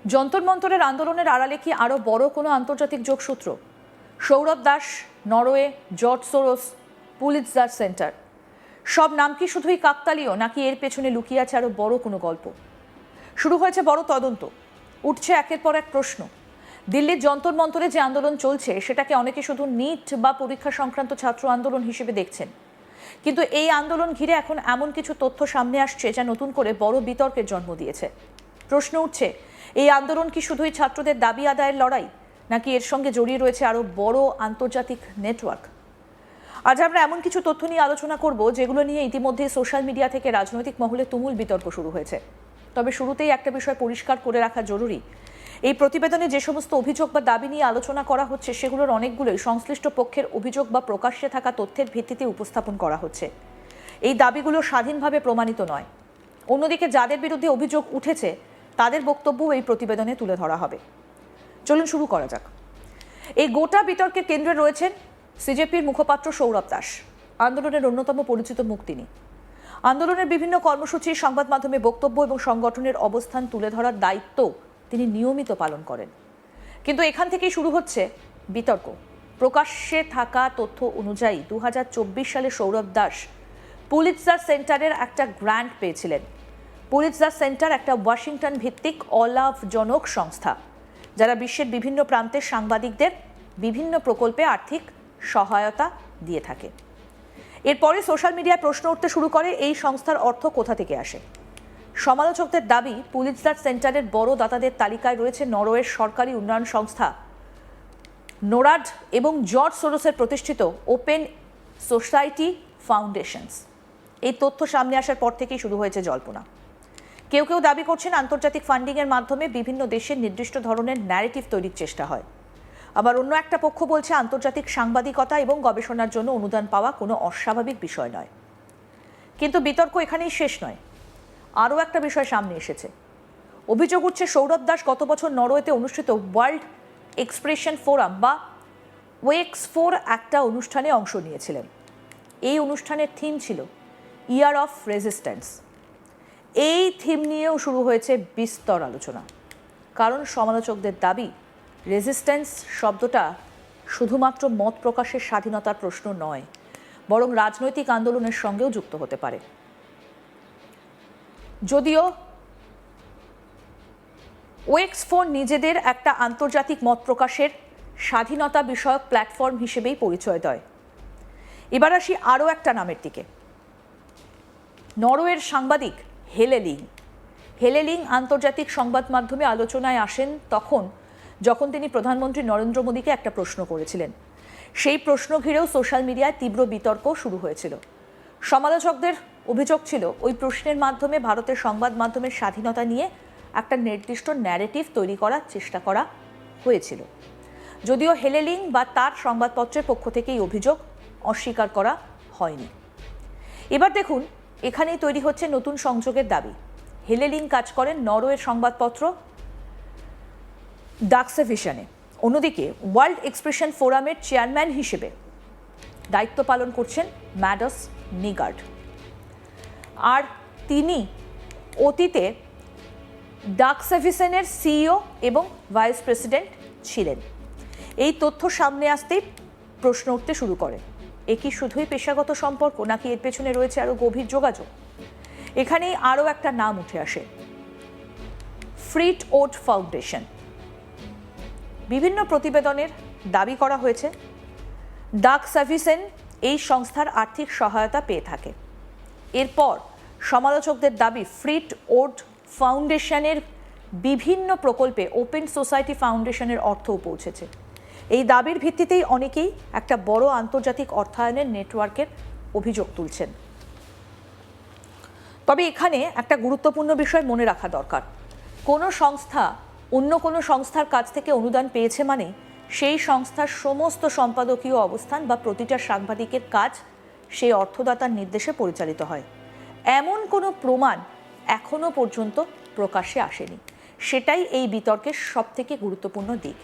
যন্তর মন্তরের আন্দোলনের আড়ালে কি আরও বড় কোনো আন্তর্জাতিক যোগসূত্র? Sourav Das, Norway, George Soros, Pulitzer centre, সব নাম কি শুধুই কাকতালীয়, নাকি এর পেছনে লুকিয়ে আছে আরও বড় কোনো গল্প? শুরু হয়েছে বড় তদন্ত, উঠছে একের পর এক প্রশ্ন। দিল্লির যন্তর মন্তরে যে আন্দোলন চলছে সেটাকে অনেকে শুধু নিট বা পরীক্ষা সংক্রান্ত ছাত্র আন্দোলন হিসেবে দেখছেন, কিন্তু এই আন্দোলন ঘিরে এখন এমন কিছু তথ্য সামনে আসছে যা নতুন করে বড় বিতর্কের জন্ম দিয়েছে। প্রশ্ন উঠছে, এই আন্দোলন কি শুধুই ছাত্রদের দাবি আদায়ের লড়াই, নাকি এর সঙ্গে জড়িয়ে রয়েছে আরও বড় আন্তর্জাতিক নেটওয়ার্ক? আজ আমরা এমন কিছু তথ্য নিয়ে আলোচনা করব যেগুলো নিয়ে ইতিমধ্যে সোশ্যাল মিডিয়া থেকে রাজনৈতিক মহলে তুমুল বিতর্ক শুরু হয়েছে। তবে শুরুতেই একটা বিষয় পরিষ্কার করে রাখা জরুরি, এই প্রতিবেদনে যে সমস্ত অভিযোগ বা দাবি নিয়ে আলোচনা করা হচ্ছে সেগুলোর অনেকগুলোই সংশ্লিষ্ট পক্ষের অভিযোগ বা প্রকাশ্যে থাকা তথ্যের ভিত্তিতে উপস্থাপন করা হচ্ছে। এই দাবিগুলো স্বাধীনভাবে প্রমাণিত নয়। অন্যদিকে যাদের বিরুদ্ধে অভিযোগ উঠেছে তাদের বক্তব্যও এই প্রতিবেদনে তুলে ধরা হবে। চলুন শুরু করা যাক। এই গোটা বিতর্কের কেন্দ্রে রয়েছেন সিজেপির মুখপাত্র সৌরভ দাস, আন্দোলনের অন্যতম পরিচিত মুখ তিনি। আন্দোলনের বিভিন্ন কর্মসূচি, সংবাদ মাধ্যমে বক্তব্য এবং সংগঠনের অবস্থান তুলে ধরার দায়িত্ব তিনি নিয়মিত পালন করেন। কিন্তু এখান থেকেই শুরু হচ্ছে বিতর্ক। প্রকাশ্যে থাকা তথ্য অনুযায়ী 2024 সালে সৌরভ দাস পুলিৎজার সেন্টারের একটা গ্র্যান্ট পেয়েছিলেন। পুলিৎজার সেন্টার একটা ওয়াশিংটন ভিত্তিক অলাভজনক সংস্থা, যারা বিশ্বের বিভিন্ন প্রান্তের সাংবাদিকদের বিভিন্ন প্রকল্পে আর্থিক সহায়তা দিয়ে থাকে। এরপরে সোশ্যাল মিডিয়ায় প্রশ্ন উঠতে শুরু করে, এই সংস্থার অর্থ কোথা থেকে আসে? সমালোচকদের দাবি, পুলিৎজার সেন্টারের বড় দাতাদের তালিকায় রয়েছে নরওয়ের সরকারি উন্নয়ন সংস্থা নোরাড এবং জর্জ সোরসের প্রতিষ্ঠিত ওপেন সোসাইটি ফাউন্ডেশনস। এই তথ্য সামনে আসার পর থেকেই শুরু হয়েছে জল্পনা। কেউ কেউ দাবি করছেন আন্তর্জাতিক ফান্ডিংয়ের মাধ্যমে বিভিন্ন দেশের নির্দিষ্ট ধরনের ন্যারেটিভ তৈরির চেষ্টা হয়। আবার অন্য একটা পক্ষ বলছে আন্তর্জাতিক সাংবাদিকতা এবং গবেষণার জন্য অনুদান পাওয়া কোনো অস্বাভাবিক বিষয় নয়। কিন্তু বিতর্ক এখানেই শেষ নয়। আরও একটা বিষয় সামনে এসেছে। অভিযোগ উঠছে সৌরভ দাস গত বছর নরওয়েতে অনুষ্ঠিত ওয়ার্ল্ড এক্সপ্রেশন ফোরাম বা ওয়েক্স4 একটা অনুষ্ঠানে অংশ নিয়েছিলেন। এই অনুষ্ঠানের থিম ছিল ইয়ার অফ রেজিস্ট্যান্স। এই থিম নিয়েও শুরু হয়েছে বিস্তর আলোচনা, কারণ সমালোচকদের দাবি, রেজিস্ট্যান্স শব্দটা শুধুমাত্র মত প্রকাশের স্বাধীনতার প্রশ্ন নয়, বরং রাজনৈতিক আন্দোলনের সঙ্গেও যুক্ত হতে পারে। যদিও ওয়েক্স4 নিজেদের একটা আন্তর্জাতিক মত প্রকাশের স্বাধীনতা বিষয়ক প্ল্যাটফর্ম হিসেবেই পরিচয় দেয়। এবার আসি আরও একটা নামের দিকে। নরওয়ের সাংবাদিক হেলে লিং। হেলে লিং আন্তর্জাতিক সংবাদ মাধ্যমে আলোচনায় আসেন যখন তিনি প্রধানমন্ত্রী নরেন্দ্র মোদীকে একটা প্রশ্ন করেছিলেন। সেই প্রশ্ন ঘিরেও সোশ্যাল মিডিয়ায় তীব্র বিতর্ক শুরু হয়েছিল। সমালোচকদের অভিযোগ ছিল, ওই প্রশ্নের মাধ্যমে ভারতের সংবাদ মাধ্যমের স্বাধীনতা নিয়ে একটা নির্দিষ্ট ন্যারেটিভ তৈরি করার চেষ্টা করা হয়েছিল। যদিও হেলে লিং বা তার সংবাদপত্রের পক্ষ থেকে এই অভিযোগ অস্বীকার করা হয়নি। এবার দেখুন, এখানেই তৈরি হচ্ছে নতুন সংযোগের দাবি। হেলে লিং কাজ করেন নরওয়ের সংবাদপত্র ডাক্সেভিশনে। অন্যদিকে ওয়ার্ল্ড এক্সপ্রেশন ফোরামের চেয়ারম্যান হিসেবে দায়িত্ব পালন করছেন ম্যাডস নিগার্ড। আর তিনি অতীতে ডাক্সেভিশনের সিইও এবং ভাইস প্রেসিডেন্ট ছিলেন। এই তথ্য সামনে আসতেই প্রশ্ন উঠতে শুরু করে, এ কি শুধুই পেশাগত সম্পর্ক, নাকি এর পেছনে রয়েছে আরও গভীর যোগাযোগ? এখানেই আরও একটা নাম উঠে আসে, ফ্রিট ওট ফাউন্ডেশন। বিভিন্ন প্রতিবেদনের দাবি করা হয়েছে ডাক্সেভিশন এই সংস্থার আর্থিক সহায়তা পেয়ে থাকে। এরপর সমালোচকদের দাবি, ফ্রিট ওট ফাউন্ডেশনের বিভিন্ন প্রকল্পে ওপেন সোসাইটি ফাউন্ডেশনের অর্থও পৌঁছেছে। এই দাবির ভিত্তিতেই অনেকেই একটা বড় আন্তর্জাতিক অর্থায়নের নেটওয়ার্কের অভিযোগ তুলছেন। তবে এখানে একটা গুরুত্বপূর্ণ বিষয় মনে রাখা দরকার, কোনো সংস্থা অন্য কোনো সংস্থার কাছ থেকে অনুদান পেয়েছে মানে সেই সংস্থার সমস্ত সম্পাদকীয় অবস্থান বা প্রতিটা সাংবাদিকের কাজ সেই অর্থদাতার নির্দেশে পরিচালিত হয়, এমন কোনো প্রমাণ এখনো পর্যন্ত প্রকাশ্যে আসেনি। সেটাই এই বিতর্কের সবথেকে গুরুত্বপূর্ণ দিক।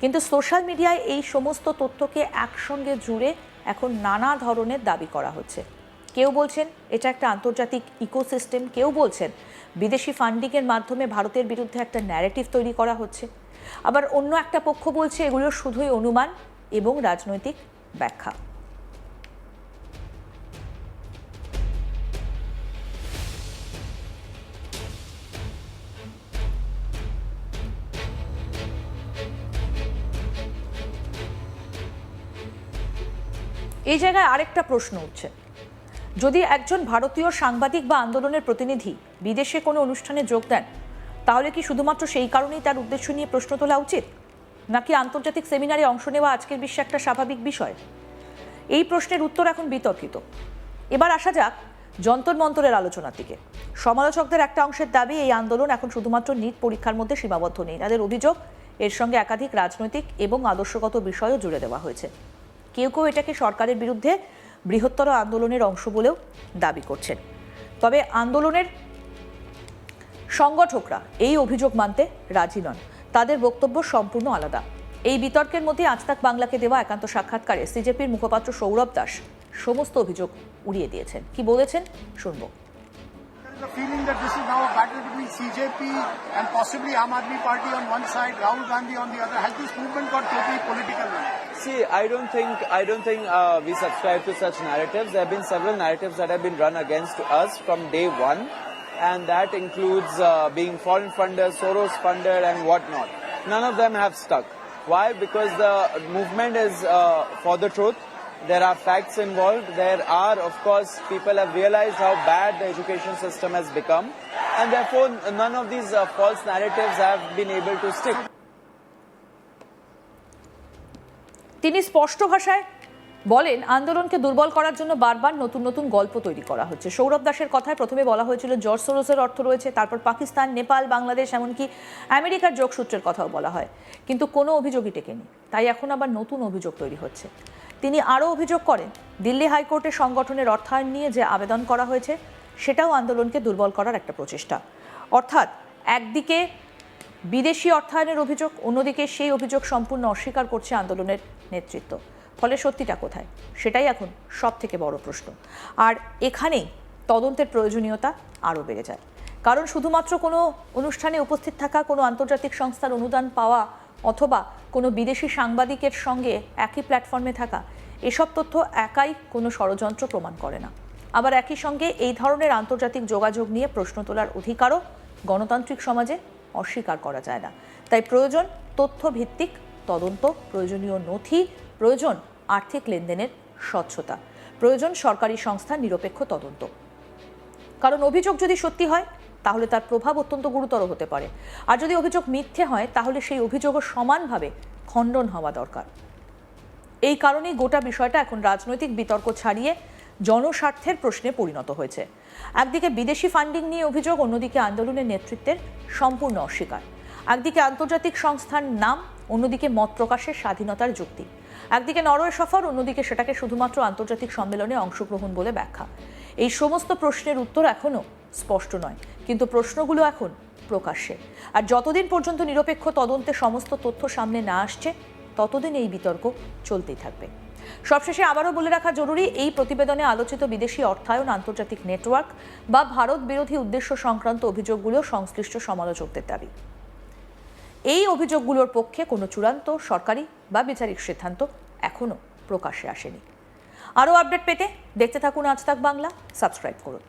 কিন্তু সোশ্যাল মিডিয়ায় এই সমস্ত তথ্যকে একসঙ্গে জুড়ে এখন নানা ধরনের দাবি করা হচ্ছে। কেউ বলছেন এটা একটা আন্তর্জাতিক ইকোসিস্টেম, কেউ বলছেন বিদেশি ফান্ডিংয়ের মাধ্যমে ভারতের বিরুদ্ধে একটা ন্যারেটিভ তৈরি করা হচ্ছে, আবার অন্য একটা পক্ষ বলছে এগুলো শুধুই অনুমান এবং রাজনৈতিক ব্যাখ্যা। এই জায়গায় আরেকটা প্রশ্ন উঠছে, যদি একজন ভারতীয় সাংবাদিক বা আন্দোলনের প্রতিনিধি বিদেশে কোনো অনুষ্ঠানে যোগ দেন, তাহলে কি শুধুমাত্র সেই কারণেই তার উদ্দেশ্য নিয়ে প্রশ্ন তোলা উচিত, নাকি আন্তর্জাতিক সেমিনারে অংশ নেওয়া আজকের বিশ্বে একটা স্বাভাবিক বিষয়? এই প্রশ্নের উত্তর এখন বিতর্কিত। এবার আসা যাক যন্তর মন্তরের আলোচনার দিকে। সমালোচকদের একটা অংশের দাবি, এই আন্দোলন এখন শুধুমাত্র নিট পরীক্ষার মধ্যে সীমাবদ্ধ নেই। তাদের অভিযোগ, এর সঙ্গে একাধিক রাজনৈতিক এবং আদর্শগত বিষয়ও জুড়ে দেওয়া হয়েছে। কেউ কেউ এটাকে সরকারের বিরুদ্ধে বৃহত্তর আন্দোলনের অংশ বলেও দাবি করছেন। তবে আন্দোলনের সংগঠকরা এই অভিযোগ মানতে রাজি নন। তাদের বক্তব্য সম্পূর্ণ আলাদা। এই বিতর্কের মধ্যে আজ তাক বাংলাকে দেওয়া একান্ত সাক্ষাৎকারে সিজেপির মুখপাত্র সৌরভ দাস সমস্ত অভিযোগ উড়িয়ে দিয়েছেন। কি বলেছেন শুনবো। The feeling that this is now a battle between CJP and possibly Aam Aadmi Party on one side, Rahul Gandhi on the other. Has this movement got totally political now? See, I don't think we subscribe to such narratives. There have been several narratives that have been run against us from day one, and that includes being foreign funders, Soros funded, and whatnot. None of them have stuck. Why? Because the movement is for the truth. There are facts involved. There are, of course, people have realized how bad the education system has become, and therefore none of these false narratives have been able to stick. তিনি স্পষ্ট ভাষায় বলেন, আন্দোলনকে দুর্বল করার জন্য বারবার নতুন নতুন গল্প তৈরি করা হচ্ছে। সৌরভ দাসের কথায় প্রথমে বলা হয়েছিল জর্জ সোরোসের অর্থ রয়েছে, তারপর পাকিস্তান, নেপাল, বাংলাদেশ, এমনকি আমেরিকার যোগসূত্রের কথাও বলা হয়, কিন্তু কোনো অভিযোগই টেকেনি। তাই এখন আবার নতুন অভিযোগ তৈরি হচ্ছে। তিনি আরও অভিযোগ করেন, দিল্লি হাইকোর্টে সংগঠনের অর্থায়ন নিয়ে যে আবেদন করা হয়েছে সেটাও আন্দোলনকে দুর্বল করার একটা প্রচেষ্টা। অর্থাৎ একদিকে বিদেশি অর্থায়নের অভিযোগ, অন্যদিকে সেই অভিযোগ সম্পূর্ণ অস্বীকার করছে আন্দোলনের নেতৃত্ব। ফলে সত্যিটা কোথায়, সেটাই এখন সব থেকে বড় প্রশ্ন। আর এখানেই তদন্তের প্রয়োজনীয়তা আরও বেড়ে যায়। কারণ শুধুমাত্র কোনো অনুষ্ঠানে উপস্থিত থাকা, কোনো আন্তর্জাতিক সংস্থার অনুদান পাওয়া, অথবা কোনো বিদেশি সাংবাদিকের সঙ্গে একই প্ল্যাটফর্মে থাকা, এসব তথ্য একাই কোনো ষড়যন্ত্র প্রমাণ করে না। আবার একই সঙ্গে এই ধরনের আন্তর্জাতিক যোগাযোগ নিয়ে প্রশ্ন তোলার অধিকারও গণতান্ত্রিক সমাজে অস্বীকার করা যায় না। তাই প্রয়োজন তথ্যভিত্তিক তদন্ত, প্রয়োজনীয় নথি, প্রয়োজন আর্থিক লেনদেনের স্বচ্ছতা, প্রয়োজন সরকারি সংস্থার নিরপেক্ষ তদন্ত। কারণ অভিযোগ যদি সত্যি হয় তাহলে তার প্রভাব অত্যন্ত গুরুতর হতে পারে, আর যদি অভিযোগ মিথ্যে হয় তাহলে সেই অভিযোগও সমানভাবে খণ্ডন হওয়া দরকার। এই কারণেই গোটা বিষয়টা এখন রাজনৈতিক বিতর্ক ছাড়িয়ে জনস্বার্থের প্রশ্নে পরিণত হয়েছে। একদিকে বিদেশি ফান্ডিং নিয়ে অভিযোগ, অন্যদিকে আন্দোলনের নেতৃত্বের সম্পূর্ণ অস্বীকার। একদিকে আন্তর্জাতিক সংস্থার নাম, অন্যদিকে মত প্রকাশের স্বাধীনতার যুক্তি। একদিকে নরওয়ে সফর, অন্যদিকে সেটাকে শুধুমাত্র আন্তর্জাতিক সম্মেলনে অংশগ্রহণ বলে ব্যাখ্যা। এই সমস্ত প্রশ্নের উত্তর এখনও স্পষ্ট নয়, কিন্তু প্রশ্নগুলো এখন প্রকাশ্যে। আর যতদিন পর্যন্ত নিরপেক্ষ তদন্তে সমস্ত তথ্য সামনে না আসছে, ততদিন এই বিতর্ক চলতেই থাকবে। সবশেষে আবারও বলে রাখা জরুরি, এই প্রতিবেদনে আলোচিত বিদেশি অর্থায়ন, আন্তর্জাতিক নেটওয়ার্ক বা ভারত বিরোধী উদ্দেশ্য সংক্রান্ত অভিযোগগুলো সংশ্লিষ্ট সমালোচকদের দাবি। এই অভিযোগগুলোর পক্ষে কোনো চূড়ান্ত সরকারি বা বিচারিক সিদ্ধান্ত এখনও প্রকাশ্যে আসেনি। আরও আপডেট পেতে দেখতে থাকুন আজ তাক বাংলা, সাবস্ক্রাইব করুন।